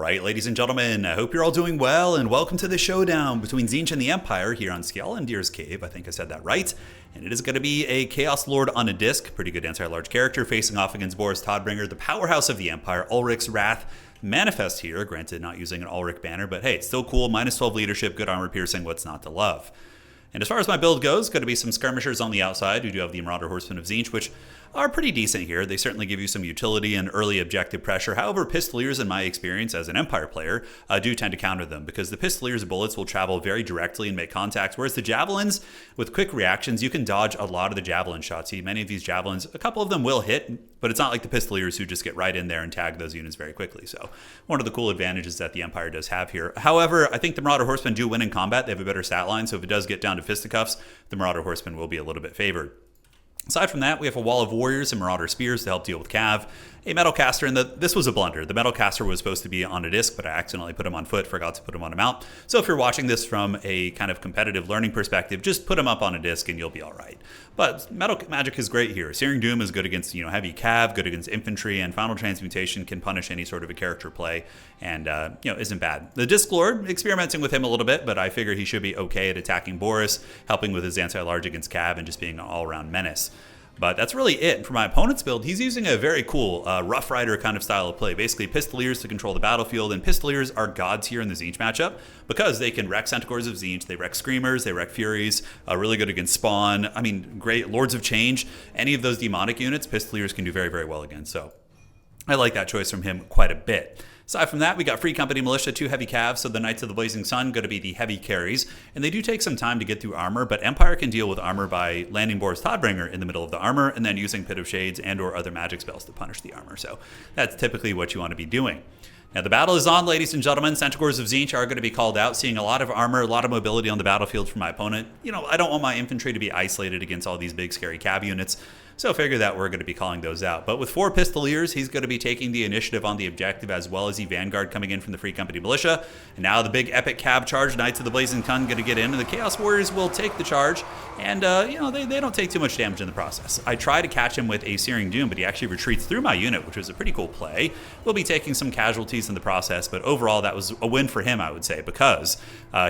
Alright, ladies and gentlemen, I hope you're all doing well, and welcome to the showdown between Tzeentch and the Empire here on Skirmishes Cave. I think I said that right. And it is going to be a Chaos Lord on a disc, pretty good anti-large character, facing off against Boris Todbringer, the powerhouse of the Empire, Ulrich's Wrath. Manifest here, granted not using an Ulrich banner, but hey, it's still cool, minus 12 leadership, good armor piercing, what's not to love. And as far as my build goes, going to be some skirmishers on the outside. We do have the Marauder Horsemen of Tzeentch, which are pretty decent here. They certainly give you some utility and early objective pressure. However, Pistoliers, in my experience as an Empire player, do tend to counter them because the Pistoliers' bullets will travel very directly and make contact, whereas the Javelins, with quick reactions, you can dodge a lot of the Javelin shots. See, many of these Javelins, a couple of them will hit, but it's not like the Pistoliers who just get right in there and tag those units very quickly. So one of the cool advantages that the Empire does have here. However, I think the Marauder Horsemen do win in combat. They have a better stat line, so if it does get down to fisticuffs, the Marauder Horsemen will be a little bit favored. Aside from that, we have a wall of warriors and marauder spears to help deal with cav, a metal caster, and this was a blunder. The metal caster was supposed to be on a disc, but I accidentally put him on foot, forgot to put him on a mount. So if you're watching this from a kind of competitive learning perspective, just put him up on a disc and you'll be all right. But metal magic is great here. Searing Doom is good against heavy cav, good against infantry, and Final Transmutation can punish any sort of a character play, and isn't bad. The Disc Lord, experimenting with him a little bit, but I figure he should be okay at attacking Boris, helping with his anti-large against cav, and just being an all-around menace. But that's really it. For my opponent's build, he's using a very cool Rough Rider kind of style of play. Basically, Pistoliers to control the battlefield, and Pistoliers are gods here in the Tzeentch matchup because they can wreck Centaurs of Tzeentch, they wreck Screamers, they wreck Furies, really good against Spawn. I mean, great Lords of Change. Any of those demonic units, Pistoliers can do very, very well against. So I like that choice from him quite a bit. Aside from that, we got Free Company Militia, 2 heavy calves, so the Knights of the Blazing Sun going to be the heavy carries, and they do take some time to get through armor, but Empire can deal with armor by landing Boris Todbringer in the middle of the armor, and then using Pit of Shades and or other magic spells to punish the armor, so that's typically what you want to be doing. Now the battle is on, ladies and gentlemen. Centaurs of Tzeentch are going to be called out, seeing a lot of armor, a lot of mobility on the battlefield from my opponent. I don't want my infantry to be isolated against all these big scary cav units, so figure that we're going to be calling those out. But with 4 Pistoliers, he's going to be taking the initiative on the objective, as well as the Vanguard coming in from the Free Company Militia. And now the big epic cav charge, Knights of the Blazing Sun going to get in, and the Chaos Warriors will take the charge, and they don't take too much damage in the process. I try to catch him with a Searing Doom, but he actually retreats through my unit, which was a pretty cool play. We'll be taking some casualties in the process, but overall that was a win for him, I would say, because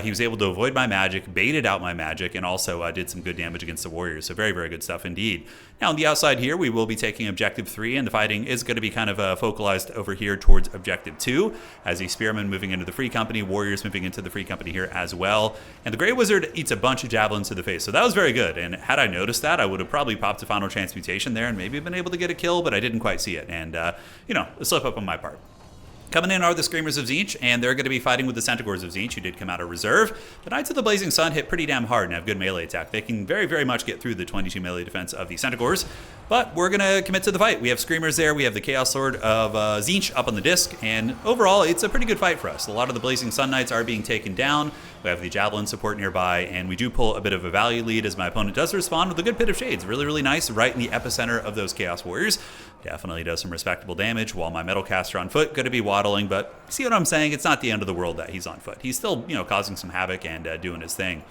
he was able to avoid my magic, baited out my magic, and also did some good damage against the Warriors. So very, very good stuff indeed. Now on the outside here, we will be taking Objective 3, and the fighting is going to be kind of focalized over here towards Objective 2, as the Spearmen moving into the Free Company, Warriors moving into the Free Company here as well. And the Grey Wizard eats a bunch of Javelins to the face, so that was very good. And had I noticed that, I would have probably popped a Final Transmutation there and maybe been able to get a kill, but I didn't quite see it. And, a slip up on my part. Coming in are the Screamers of Tzeentch, and they're going to be fighting with the Centaurs of Tzeentch, who did come out of reserve. The Knights of the Blazing Sun hit pretty damn hard and have good melee attack. They can very, very much get through the 22 melee defense of the Centaurs, but we're going to commit to the fight. We have Screamers there, we have the Chaos Lord of Tzeentch up on the disc, and overall, it's a pretty good fight for us. A lot of the Blazing Sun Knights are being taken down. We have the Javelin support nearby, and we do pull a bit of a value lead as my opponent does respond with a good Pit of Shades. Really, really nice, right in the epicenter of those Chaos Warriors. Definitely does some respectable damage, while my Metal Caster on foot going to be waddling, but see what I'm saying? It's not the end of the world that he's on foot. He's still, causing some havoc and doing his thing.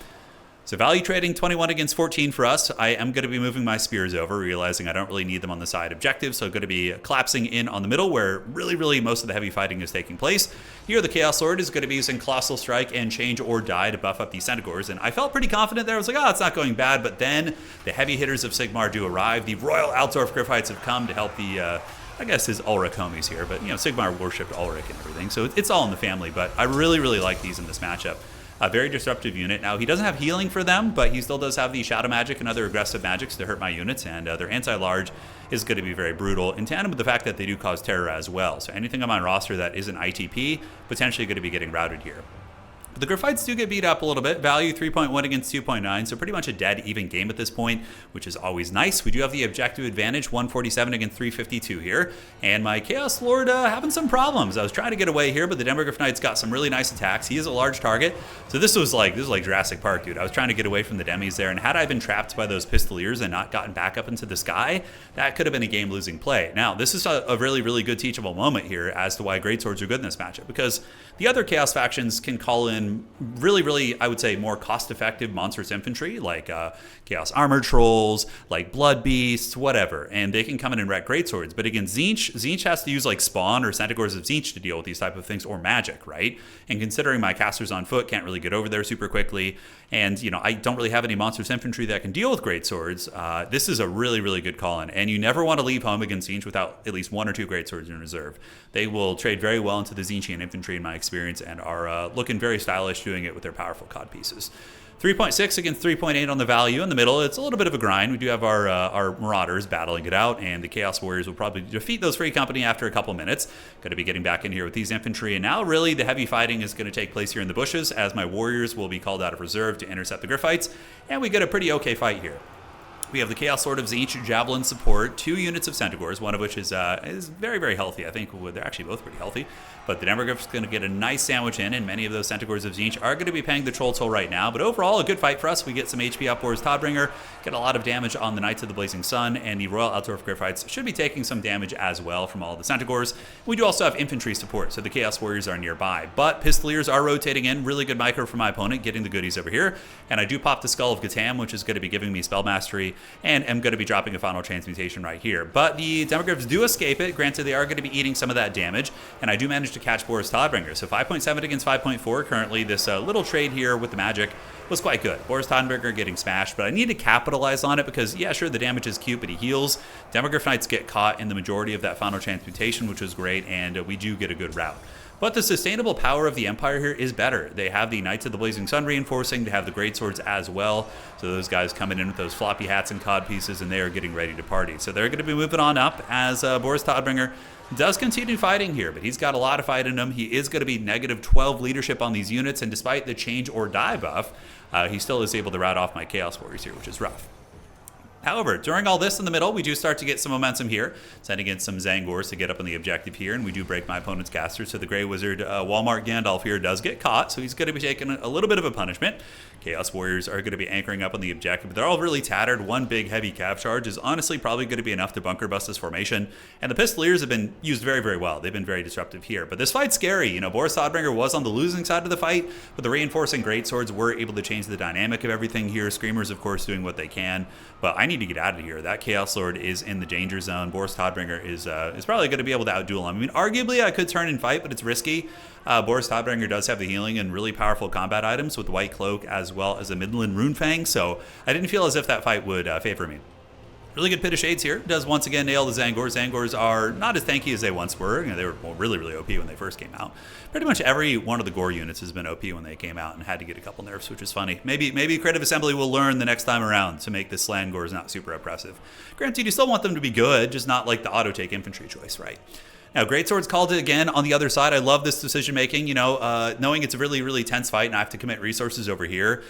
So value trading 21 against 14 for us. I am going to be moving my spears over, realizing I don't really need them on the side objective, so I'm going to be collapsing in on the middle where really most of the heavy fighting is taking place. Here the Chaos Lord is going to be using Colossal Strike and Change or Die to buff up these Centaurs, and I felt pretty confident there. I was like, it's not going bad, but then the heavy hitters of Sigmar do arrive. The Royal Altdorf Gryphites have come to help the I guess his Ulrich homies here, but Sigmar worshipped Ulrich and everything, so it's all in the family, but I really like these in this matchup. A very disruptive unit. Now, he doesn't have healing for them, but he still does have the Shadow Magic and other aggressive magics to hurt my units, and their anti-large is going to be very brutal, in tandem with the fact that they do cause terror as well. So anything on my roster that isn't ITP, potentially going to be getting routed here. But the Gryphites do get beat up a little bit. Value 3.1 against 2.9, so pretty much a dead even game at this point, which is always nice. We do have the objective advantage, 147 against 352 here. And my Chaos Lord having some problems. I was trying to get away here, but the Demogryph Knight's got some really nice attacks. He is a large target. So this was like Jurassic Park, dude. I was trying to get away from the Demis there, and had I been trapped by those Pistoliers and not gotten back up into the sky, that could have been a game-losing play. Now, this is a really good teachable moment here as to why Greatswords are good in this matchup, because the other Chaos factions can call in some really, I would say, more cost-effective monstrous infantry, like Chaos Armored Trolls, like Blood Beasts, whatever. And they can come in and wreck greatswords. But against Tzeentch has to use like Spawn or Centaurs of Tzeentch to deal with these type of things, or magic, right? And considering my casters on foot can't really get over there super quickly, and I don't really have any monstrous infantry that can deal with greatswords, this is a really good call-in. And you never want to leave home against Tzeentch without at least 1 or 2 greatswords in reserve. They will trade very well into the Tzeentchian infantry in my experience, and are looking very stylish doing it with their powerful cod pieces. 3.6 against 3.8 on the value. In the middle, it's a little bit of a grind. We do have our Marauders battling it out, and the Chaos Warriors will probably defeat those Free Company after a couple minutes. Going to be getting back in here with these infantry, and now really the heavy fighting is going to take place here in the bushes, as my Warriors will be called out of reserve to intercept the Griffites, and we get a pretty okay fight here. We have the Chaos Sword of Tzeentch, Javelin support, 2 units of Centaurs, one of which is very healthy. I think they're actually both pretty healthy. But the Demogryph's going to get a nice sandwich in, and many of those Centaurs of Tzeentch are going to be paying the troll toll right now. But overall, a good fight for us. We get some HP up Boris Todbringer, get a lot of damage on the Knights of the Blazing Sun, and the Royal Altdorf Griffites should be taking some damage as well from all the Centaurs. We do also have infantry support, so the Chaos Warriors are nearby. But Pistoliers are rotating in. Really good micro for my opponent, getting the goodies over here. And I do pop the Skull of Gatam, which is going to be giving me Spell Mastery, and am going to be dropping a Final Transmutation right here. But the Demogryphs do escape it. Granted, they are going to be eating some of that damage, and I do manage to catch Boris Todbringer. So 5.7 against 5.4 currently. This little trade here with the magic was quite good. Boris Todbringer getting smashed, but I need to capitalize on it because, yeah, sure, the damage is cute, but he heals. Demogryph Knights get caught in the majority of that Final Transmutation, which was great, and we do get a good route. But the sustainable power of the Empire here is better. They have the Knights of the Blazing Sun reinforcing. They have the Greatswords as well. So those guys coming in with those floppy hats and cod pieces, and they are getting ready to party. So they're going to be moving on up as Boris Todbringer does continue fighting here, but he's got a lot of fight in him. He is going to be negative 12 leadership on these units, and despite the change or die buff, he still is able to rout off my Chaos Warriors here, which is rough. However, during all this in the middle, we do start to get some momentum here, sending in some Zangors to get up on the objective here, and we do break my opponent's caster, so the Grey Wizard Walmart Gandalf here does get caught, so he's going to be taking a little bit of a punishment. Chaos Warriors are going to be anchoring up on the objective, but they're all really tattered. One big heavy cav charge is honestly probably going to be enough to bunker bust this formation, and the Pistoliers have been used very well. They've been very disruptive here, but this fight's scary. Boris Todbringer was on the losing side of the fight, but the reinforcing greatswords were able to change the dynamic of everything here. Screamers, of course, doing what they can, but I need to get out of here. That Chaos Lord is in the danger zone. Boris Todbringer is probably going to be able to outduel him. I mean, arguably, I could turn and fight, but it's risky. Boris Todbringer does have the healing and really powerful combat items with White Cloak as well as a Midland Runefang, so I didn't feel as if that fight would favor me. Really good Pit of Shades here. Does once again nail the Zangors. Zangors are not as tanky as they once were. They were really OP when they first came out. Pretty much every one of the Gore units has been OP when they came out and had to get a couple nerfs, which is funny. Maybe Creative Assembly will learn the next time around to make the Slangors not super oppressive. Granted, you still want them to be good, just not like the auto-take infantry choice, right? Now, Greatswords called it again on the other side. I love this decision-making, knowing it's a really tense fight and I have to commit resources over here.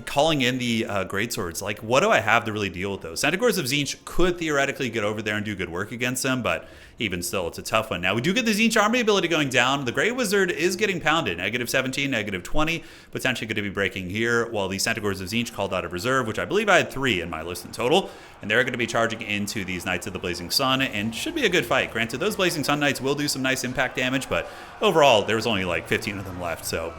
Calling in the Greatswords, like, what do I have to really deal with those? Centaurs of Tzeentch could theoretically get over there and do good work against them, but even still, it's a tough one. Now, we do get the Tzeentch army ability going down. The Grey Wizard is getting pounded. Negative 17, negative 20, potentially going to be breaking here, while the Centaurs of Tzeentch called out of reserve, which I believe I had 3 in my list in total, and they're going to be charging into these Knights of the Blazing Sun, and should be a good fight. Granted, those Blazing Sun Knights will do some nice impact damage, but overall, there was only like 15 of them left, so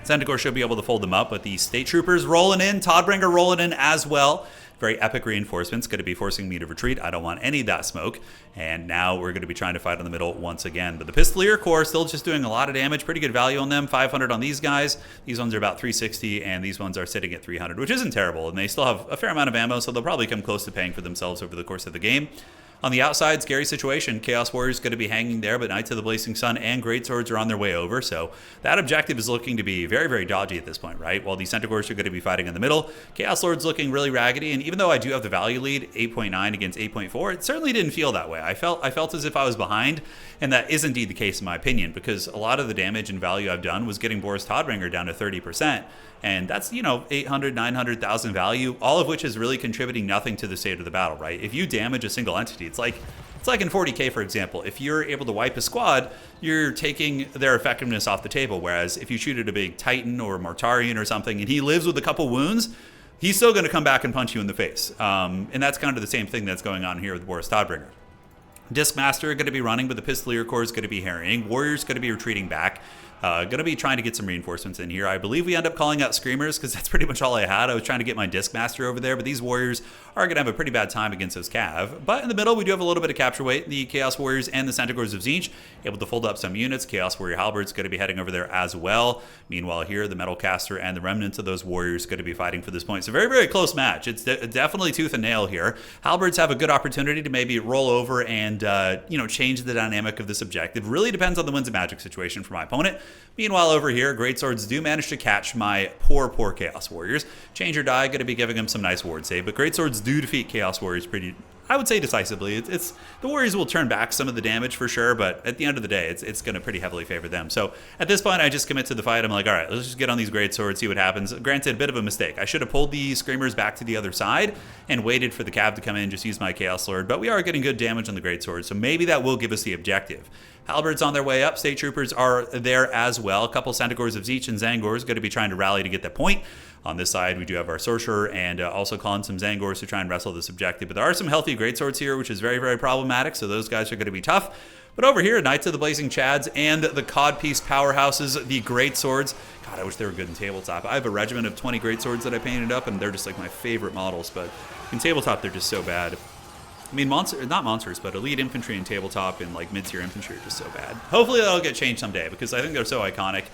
Centaur should be able to fold them up, but the State Troopers rolling in, Todbringer rolling in as well. Very epic reinforcements, going to be forcing me to retreat. I don't want any of that smoke. And now we're going to be trying to fight in the middle once again. But the Pistolier Corps still just doing a lot of damage. Pretty good value on them. 500 on these guys. These ones are about 360, and these ones are sitting at 300, which isn't terrible. And they still have a fair amount of ammo, so they'll probably come close to paying for themselves over the course of the game. On the outside, scary situation. Chaos Warriors going to be hanging there, but Knights of the Blazing Sun and Greatswords are on their way over. So that objective is looking to be very dodgy at this point, right? While the Centaurs are going to be fighting in the middle, Chaos Lord's looking really raggedy. And even though I do have the value lead, 8.9 against 8.4, it certainly didn't feel that way. I felt as if I was behind, and that is indeed the case in my opinion, because a lot of the damage and value I've done was getting Boris Todbringer down to 30%. And that's, 800, 900,000 value, all of which is really contributing nothing to the state of the battle, right? If you damage a single entity, it's like in 40k, for example. If you're able to wipe a squad, you're taking their effectiveness off the table. Whereas if you shoot at a big Titan or Mortarian or something and he lives with a couple wounds, he's still going to come back and punch you in the face. And that's kind of the same thing that's going on here with Boris Todbringer. Discmaster going to be running, but the Pistolier Corps is going to be harrying. Warriors going to be retreating back. Gonna be trying to get some reinforcements in here. I believe we end up calling out screamers because that's pretty much all I had. I was trying to get my disc master over there, but these warriors are gonna have a pretty bad time against those cav. But in the middle, we do have a little bit of capture weight. The Chaos Warriors and the Centaurs of Tzeentch able to fold up some units. Chaos Warrior Halberd's gonna be heading over there as well. Meanwhile here, the Metal Caster and the remnants of those warriors gonna be fighting for this point. So very, very close match. It's definitely tooth and nail here. Halberds have a good opportunity to maybe roll over and change the dynamic of this objective. Really depends on the Winds of Magic situation for my opponent. Meanwhile, over here, Greatswords do manage to catch my poor Chaos Warriors. Change or die, going to be giving them some nice ward save, but Greatswords do defeat Chaos Warriors pretty, I would say, decisively. It's the Warriors will turn back some of the damage for sure, but at the end of the day, it's going to pretty heavily favor them. So at this point, I just commit to the fight. I'm like, all right, let's just get on these Greatswords, see what happens. Granted, a bit of a mistake. I should have pulled the Screamers back to the other side and waited for the Cav to come in, just use my Chaos Lord, but we are getting good damage on the Greatsword, so maybe that will give us the objective. Halberds on their way up. State Troopers are there as well. A couple Centaurs of Tzeentch and Zangors going to be trying to rally to get that point. On this side, we do have our Sorcerer and also calling some Zangors to try and wrestle this objective. But there are some healthy Greatswords here, which is very, very problematic. So those guys are going to be tough. But over here, Knights of the Blazing Chads and the Codpiece powerhouses, the Greatswords. God, I wish they were good in tabletop. I have a regiment of 20 Greatswords that I painted up, and they're just like my favorite models. But in tabletop, they're just so bad. I mean, not monsters, but elite infantry and tabletop and like mid-tier infantry are just so bad. Hopefully that'll get changed someday because I think they're so iconic.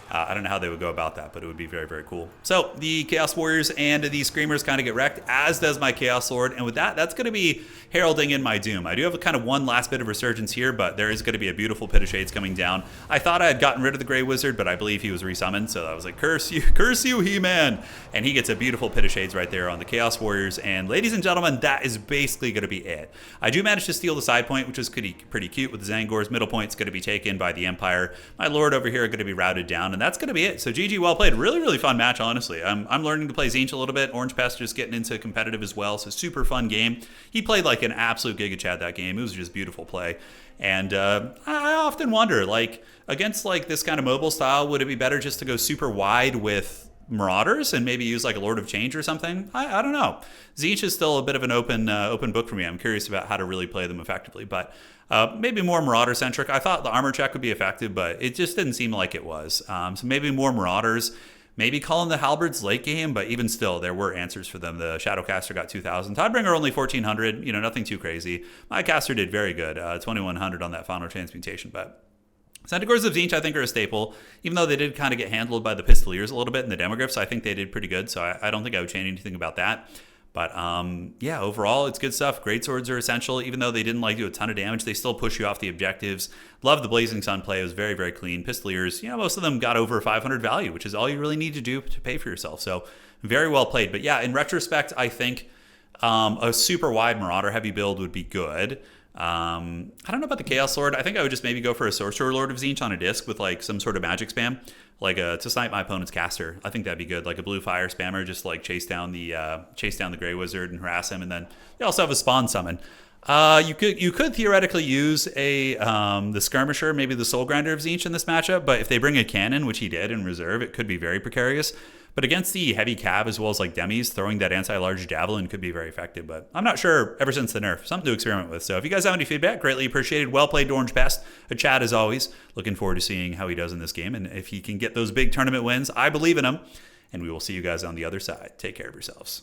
I don't know how they would go about that, but it would be very, very cool. So the Chaos Warriors and the Screamers kind of get wrecked, as does my Chaos Lord. And with that, that's going to be heralding in my doom. I do have a kind of one last bit of resurgence here, but there is going to be a beautiful Pit of Shades coming down. I thought I had gotten rid of the Grey Wizard, but I believe he was resummoned. So I was like, curse you, He-Man. And he gets a beautiful Pit of Shades right there on the Chaos Warriors. And ladies and gentlemen, that is basically going to be it. I do manage to steal the side point, which is pretty cute with the Zangors. Middle point's going to be taken by the Empire. My Lord over here are going to be routed down, and that's going to be it. So GG, well played. Really, really fun match, honestly. I'm learning to play Tzeentch a little bit. Orange Pest just getting into competitive as well, so super fun game. He played like an absolute Giga Chad that game. It was just beautiful play. And I often wonder, like, against like this kind of mobile style, would it be better just to go super wide with Marauders and maybe use like a Lord of Change or something? I don't know. Tzeentch is still a bit of an open book for me. I'm curious about how to really play them effectively, but maybe more Marauder-centric. I thought the armor check would be effective, but it just didn't seem like it was. So maybe more Marauders. Maybe calling the Halberds late game, but even still, there were answers for them. The Shadowcaster got 2,000. Tidebringer only 1,400. Nothing too crazy. My caster did very good. 2,100 on that final transmutation, but Centaurs of Tzeentch, I think, are a staple, even though they did kind of get handled by the Pistoliers a little bit in the Demogryphs. I think they did pretty good, so I don't think I would change anything about that. But yeah, overall, it's good stuff. Greatswords are essential. Even though they didn't like do a ton of damage, they still push you off the objectives. Love the Blazing Sun play. It was very, very clean. Pistoliers, most of them got over 500 value, which is all you really need to do to pay for yourself. So very well played. But yeah, in retrospect, I think a super wide Marauder heavy build would be good. I don't know about the Chaos Lord. I think I would just maybe go for a Sorcerer Lord of Tzeentch on a disc with like some sort of magic spam, like to snipe my opponent's caster. I think that'd be good, like a blue fire spammer, just like chase down the Grey Wizard and harass him, and then you also have a spawn summon. You could theoretically use the Skirmisher, maybe the Soul Grinder of Tzeentch in this matchup, but if they bring a cannon, which he did in reserve, it could be very precarious. But against the heavy cav as well as like demis, throwing that anti-large javelin could be very effective. But I'm not sure ever since the nerf. Something to experiment with. So if you guys have any feedback, greatly appreciated. Well played, Orange Pest. A Chad as always. Looking forward to seeing how he does in this game. And if he can get those big tournament wins, I believe in him. And we will see you guys on the other side. Take care of yourselves.